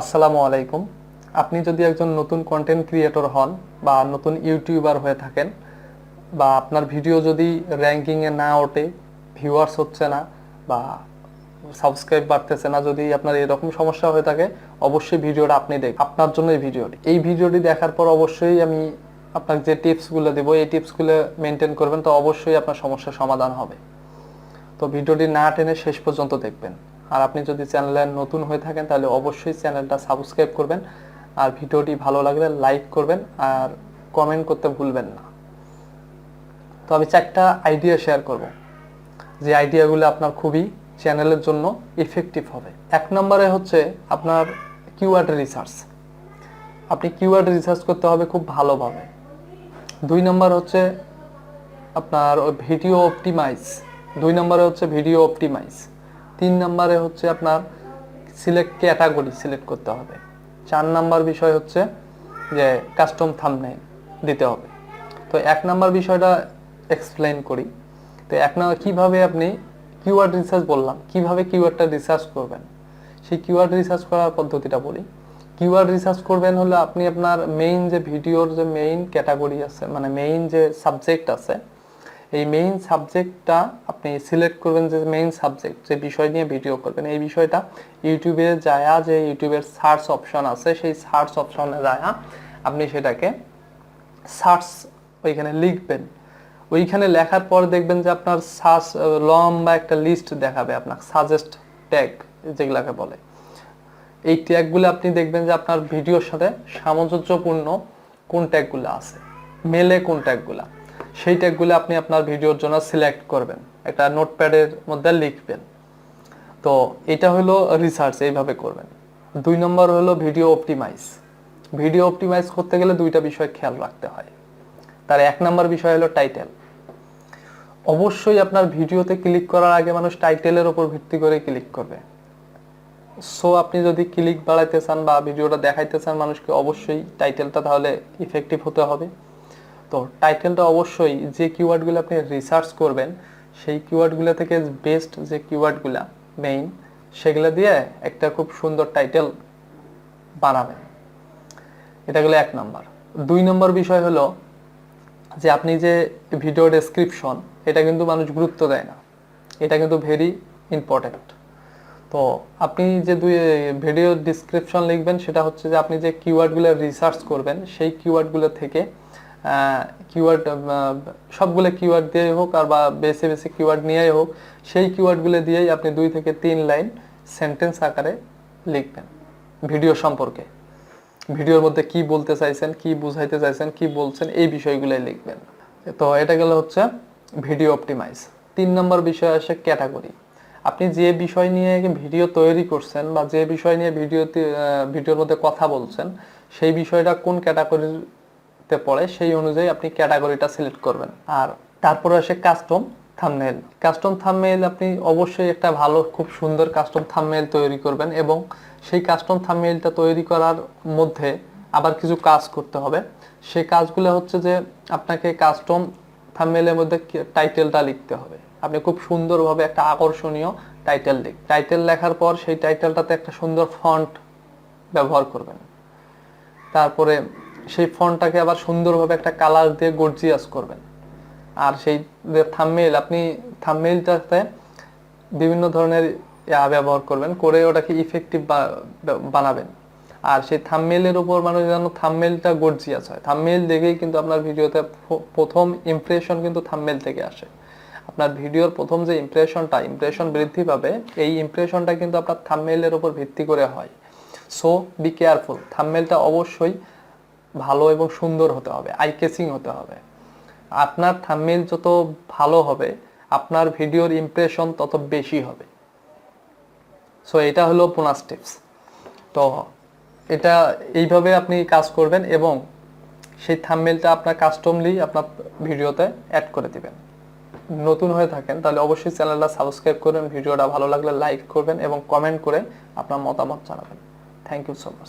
আসসালামু আলাইকুম। আপনি যদি একজন নতুন কন্টেন্ট ক্রিয়েটর হন বা নতুন ইউটিউবার হয়ে থাকেন বা আপনার ভিডিও যদি র্যাঙ্কিংয়ে না ওঠে, ভিউয়ার্স হচ্ছে না বা সাবস্ক্রাইব বাড়তেছে না, যদি আপনার এরকম সমস্যা হয়ে থাকে, অবশ্যই ভিডিওটা আপনি দেখুন। আপনার জন্য এই ভিডিওটি দেখার পর অবশ্যই আমি আপনাকে যে টিপসগুলো দেবো এই টিপসগুলো মেনটেন করবেন, তো অবশ্যই আপনার সমস্যার সমাধান হবে। তো ভিডিওটি না টেনে শেষ পর্যন্ত দেখবেন। আর আপনি যদি চ্যানেলে নতুন হয়ে থাকেন তাহলে অবশ্যই চ্যানেলটা সাবস্ক্রাইব করবেন, আর ভিডিওটি ভালো লাগলে লাইক করবেন আর কমেন্ট করতে ভুলবেন না। তো আমি 4টা আইডিয়া শেয়ার করব, যে আইডিয়াগুলো আপনার খুবই চ্যানেলের জন্য ইফেক্টিভ হবে। 1 নম্বরে হচ্ছে আপনার কিওয়ার্ড রিসার্চ। আপনি কিওয়ার্ড রিসার্চ করতে হবে খুব ভালোভাবে। 2 নম্বর হচ্ছে আপনার ভিডিও অপটিমাইজ। 2 নম্বরে হচ্ছে ভিডিও অপটিমাইজ। 3 নম্বরে হচ্ছে আপনার ক্যাটাগরি সিলেক্ট করতে হবে। 4 নম্বর বিষয় হচ্ছে যে কাস্টম থাম্বনেইল দিতে হবে। তো 1 নম্বর বিষয়টা এক্সপ্লেইন করি। তো 1 নম্বর কিভাবে আপনি কিওয়ার্ড রিসার্চ বললাম, কিভাবে কিওয়ার্ডটা রিসার্চ করবেন সেই কিওয়ার্ড রিসার্চ করার পদ্ধতিটা বলি। কিওয়ার্ড রিসার্চ করবেন হলে আপনি আপনার মেইন যে ভিডিওর যে মেইন ক্যাটাগরি আছে, মানে মেইন যে সাবজেক্ট আছে, এই মেইন সাবজেক্টটা আপনি সিলেক্ট করবেন। যে মেইন সাবজেক্ট, যে বিষয় নিয়ে ভিডিও করবেন, এই বিষয়টা ইউটিউবে যায়া, যে ইউটিউবের সার্চ অপশন আছে, সেই সার্চ অপশনে যায়া আপনি সেটাকে সার্চ ওইখানে লিখবেন। ওইখানে লেখার পর দেখবেন যে আপনার সার্চ লম্বা একটা লিস্ট দেখাবে, আপনার সাজেস্ট ট্যাগ যেগুলাকে বলে। এই ট্যাগগুলো আপনি দেখবেন যে আপনার ভিডিওর সাথে সামঞ্জস্যপূর্ণ কোন ট্যাগগুলো আছে, মেলে কোন ট্যাগগুলা, সেই ট্যাগগুলো আপনি আপনার ভিডিওর জন্য সিলেক্ট করবেন, একটা নোটপ্যাডের মধ্যে লিখবেন। তো এটা হলো রিসার্চ, এইভাবে করবেন। 2 নম্বর হলো ভিডিও অপটিমাইজ। ভিডিও অপটিমাইজ করতে গেলে 2টা বিষয় খেয়াল রাখতে হয়। তার 1 নম্বর বিষয় হলো টাইটেল। অবশ্যই আপনার ভিডিওতে ক্লিক করার আগে মানুষ টাইটেলের উপর ভিত্তি করে ক্লিক করবে। সো আপনি যদি ক্লিক বাড়াইতে চান বা ভিডিওটা দেখাইতে চান মানুষকে, অবশ্যই টাইটেলটা তাহলে ইফেক্টিভ হতে হবে। তো টাইটেলটা অবশ্যই যে কিওয়ার্ডগুলো আপনি রিসার্চ করবেন সেই কিওয়ার্ডগুলো থেকে বেস্ট যে কিওয়ার্ডগুলো মেইন, সেগুলো দিয়ে একটা খুব সুন্দর টাইটেল বানাবেন। এটা গেলো 1 নম্বর। 2 নম্বর বিষয় হলো যে আপনি যে ভিডিও ডেসক্রিপশন, এটা কিন্তু মানুষ গুরুত্ব দেয় না, এটা কিন্তু ভেরি ইম্পর্টেন্ট। তো আপনি যে ভিডিও ডেসক্রিপশন লিখবেন, সেটা হচ্ছে যে আপনি যে কিওয়ার্ডগুলো রিসার্চ করবেন সেই কিওয়ার্ডগুলো থেকে কিওয়ার্ড সবগুলো কিওয়ার্ড দিয়ে হোক আর বা বেসে বেসে কিওয়ার্ড নিয়েই হোক, সেই কিওয়ার্ডগুলো দিয়েই আপনি 2 থেকে 3 লাইন সেন্টেন্স আকারে লিখবেন ভিডিও সম্পর্কে। ভিডিওর মধ্যে কি বলতে চাইছেন, কি বুঝাইতে চাইছেন, কি বলছেন, এই বিষয়গুলোই লিখবেন। তো এটা গেল হচ্ছে ভিডিও অপটিমাইজ। 3 নম্বর বিষয় আসে ক্যাটাগরি। আপনি যে বিষয় নিয়ে ভিডিও তৈরি করছেন বা যে বিষয় নিয়ে ভিডিওর মধ্যে কথা বলছেন, সেই বিষয়টা কোন ক্যাটাগরিতে পড়ে সেই অনুযায়ী আপনি ক্যাটাগরিটা সিলেক্ট করবেন। আর তারপরে আসে কাস্টম থাম্বনেইল। কাস্টম থাম্বনেইল আপনি অবশ্যই একটা ভালো, খুব সুন্দর কাস্টম থাম্বনেইল তৈরি করবেন, এবং সেই কাস্টম থাম্বনেইলটা তৈরি করার মধ্যে আবার কিছু কাজ করতে হবে। সেই কাজগুলো হচ্ছে যে আপনাকে কাস্টম থাম্বনেইলের মধ্যে টাইটেলটা লিখতে হবে। আপনি খুব সুন্দরভাবে একটা আকর্ষণীয় টাইটেল লেখার পর সেই টাইটেলটাতে একটা সুন্দর ফন্ট ব্যবহার করবেন। তারপরে সেই ফন্টটাকে আবার সুন্দরভাবে একটা কালার দিয়ে গর্জিয়াস করবেন। আর সেই থাম্বনেইল, আপনি থাম্বনেইলটাতে বিভিন্ন ধরনের ব্যবহার করবেন, করে ওটাকে ইফেক্টিভ বানাবেন। আর সেই থাম্বনেইলের উপর মানুষ যেন থাম্বনেইলটা গর্জিয়াস হয়। থাম্বনেইল দেখেই কিন্তু আপনার ভিডিওতে প্রথম ইমপ্রেশন কিন্তু থাম্বনেইল থেকে আসে। আপনার ভিডিওর প্রথম যে ইমপ্রেশন বৃদ্ধি পাবে, এই ইমপ্রেশনটা কিন্তু আপনার থাম্বনেইলের উপর ভিত্তি করে হয়। সো বি কেয়ারফুল, থাম্বনেইলটা অবশ্যই ভালো এবং সুন্দর হতে হবে, আই ক্যাচিং হতে হবে। আপনার থাম্বনেইল যত ভালো হবে, আপনার ভিডিওর ইমপ্রেশন তত বেশি হবে। সো এটা হলো বোনাস টিপস। তো এটা এইভাবে আপনি কাজ করবেন এবং সেই থাম্বনেইলটা আপনার কাস্টমলি আপনার ভিডিওতে অ্যাড করে দিবেন। নতুন হয়ে থাকেন তাহলে অবশ্যই চ্যানেলটা সাবস্ক্রাইব করবেন, ভিডিওটা ভালো লাগলে লাইক করবেন এবং কমেন্ট করে আপনার মতামত জানাবেন। Thank you so much.